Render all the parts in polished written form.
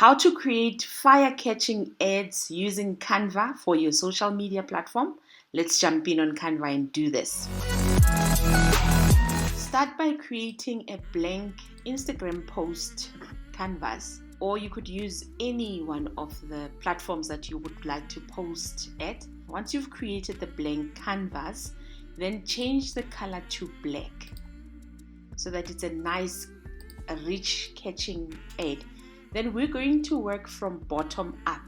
How to create fire-catching ads using Canva for your social media platform. Let's jump in on Canva and do this. Start by creating a blank Instagram post canvas, or you could use any one of the platforms that you would like to post at. Once you've created the blank canvas, then change the color to black so that it's a nice, rich catching ad. Then we're going to work from bottom up,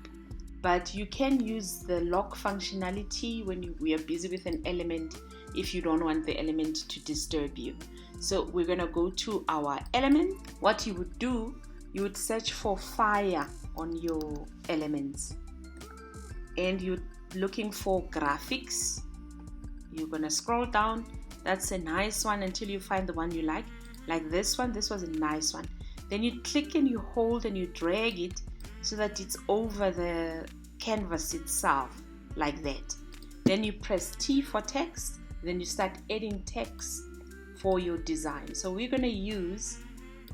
but you can use the lock functionality when we are busy with an element if you don't want the element to disturb you. So we're going to go to our element. What you would do, you would search for fire on your elements, and you're looking for graphics. You're going to scroll down. That's a nice one until you find the one you like this one. This was a nice one. Then you click and you hold and you drag it so that it's over the canvas itself, like that. Then you press T for text. Then you start adding text for your design. So we're going to use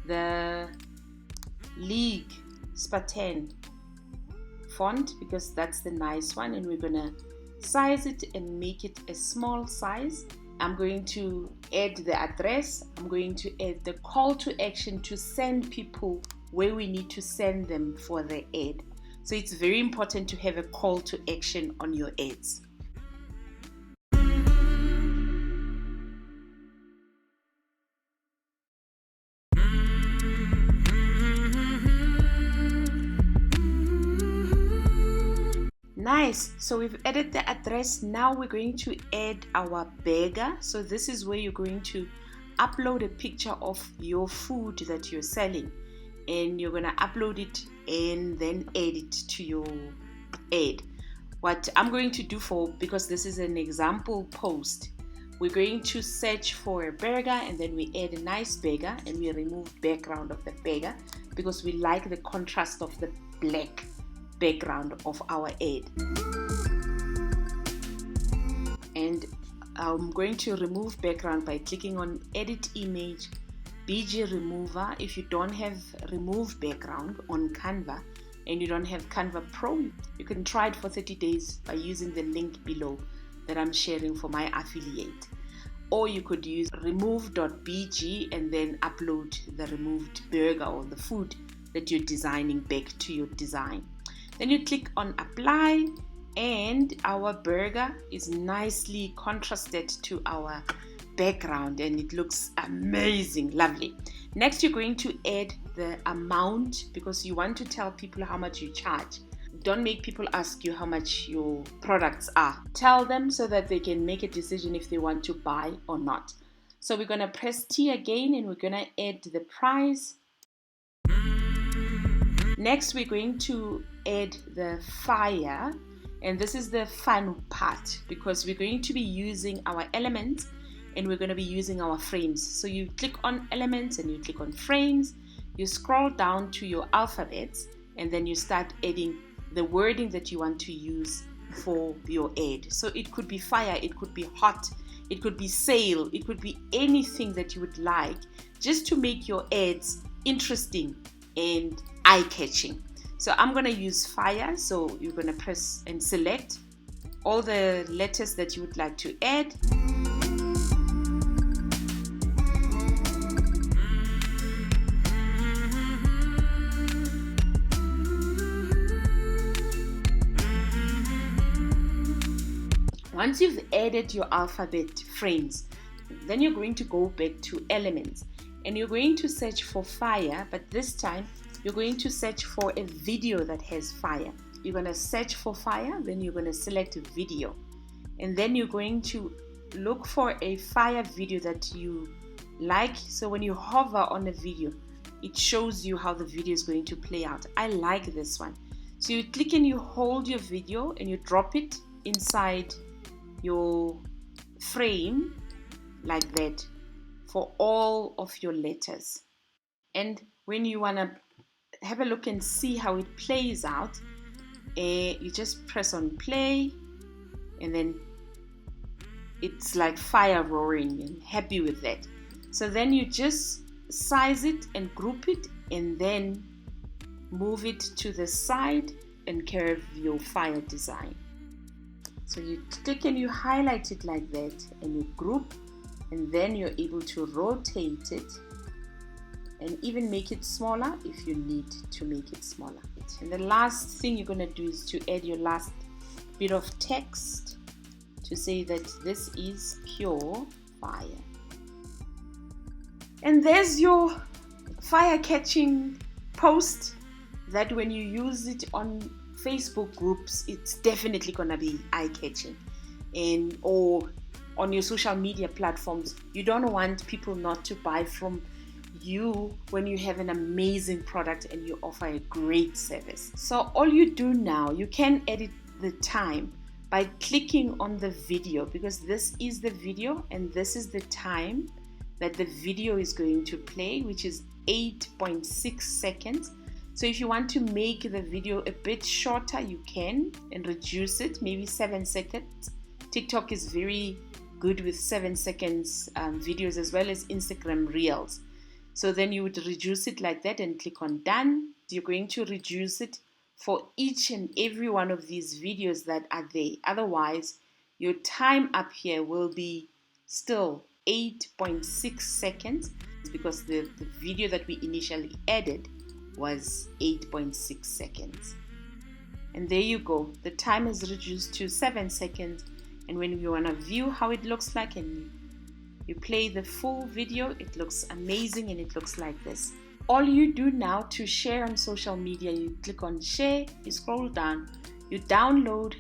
the League Spartan font because that's the nice one, and we're going to size it and make it a small size. I'm going to add the address. I'm going to add the call to action to send people where we need to send them for the ad. So it's very important to have a call to action on your ads. Nice. So we've added the address. Now we're going to add our burger. So this is where you're going to upload a picture of your food that you're selling, and you're going to upload it and then add it to your ad. What I'm going to do because this is an example post, we're going to search for a burger, and then we add a nice burger, and we remove background of the burger because we like the contrast of the black background of our ad. And I'm going to remove background by clicking on edit image, BG remover. If you don't have remove background on Canva and you don't have Canva Pro, you can try it for 30 days by using the link below that I'm sharing for my affiliate. Or you could use remove.bg and then upload the removed burger or the food that you're designing back to your design. Then you click on apply, and our burger is nicely contrasted to our background, and it looks amazing, lovely. Next, you're going to add the amount because you want to tell people how much you charge. Don't make people ask you how much your products are. Tell them so that they can make a decision if they want to buy or not. So we're going to press T again, and we're going to add the price. Next, we're going to add the fire, and this is the fun part because we're going to be using our elements and we're going to be using our frames. So you click on elements and you click on frames, you scroll down to your alphabets, and then you start adding the wording that you want to use for your ad. So it could be fire, it could be hot, it could be sale, it could be anything that you would like, just to make your ads interesting and eye-catching. So I'm going to use fire. So you're going to press and select all the letters that you would like to add. Once you've added your alphabet frames, then you're going to go back to elements, and you're going to search for fire, but this time you're going to search for a video that has fire. You're going to search for fire, then you're going to select video, and then you're going to look for a fire video that you like. So when you hover on a video, it shows you how the video is going to play out. I like this one. So you click and you hold your video and you drop it inside your frame like that for all of your letters. And when you want to have a look and see how it plays out, you just press on play, and then it's like fire roaring, and happy with that. So then you just size it and group it, and then move it to the side and curve your fire design. So you click and you highlight it like that and you group, and then you're able to rotate it and even make it smaller if you need to make it smaller. And the last thing you're going to do is to add your last bit of text to say that this is pure fire. And there's your fire catching post that when you use it on Facebook groups, it's definitely gonna be eye-catching, and or on your social media platforms. You don't want people not to buy from you when you have an amazing product and you offer a great service. So all you do now, you can edit the time by clicking on the video, because this is the video and this is the time that the video is going to play, which is 8.6 seconds. So if you want to make the video a bit shorter, you can, and reduce it, maybe 7 seconds. TikTok is very good with 7 seconds videos, as well as Instagram Reels. So then you would reduce it like that and click on done. You're going to reduce it for each and every one of these videos that are there. Otherwise, your time up here will be still 8.6 seconds, because the video that we initially added was 8.6 seconds. And there you go. The time is reduced to 7 seconds. And when you want to view how it looks like and you play the full video, it looks amazing and it looks like this. All you do now to share on social media, you click on share, you scroll down, you download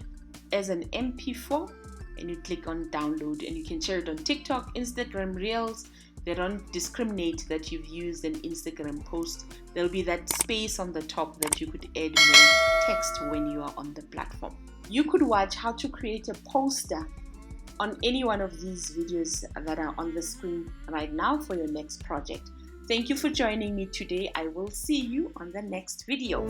as an MP4 and you click on download, and you can share it on TikTok, Instagram Reels. They don't discriminate that you've used an Instagram post. There'll be that space on the top that you could add more text when you are on the platform. You could watch how to create a poster on any one of these videos that are on the screen right now for your next project. Thank you for joining me today. I will see you on the next video.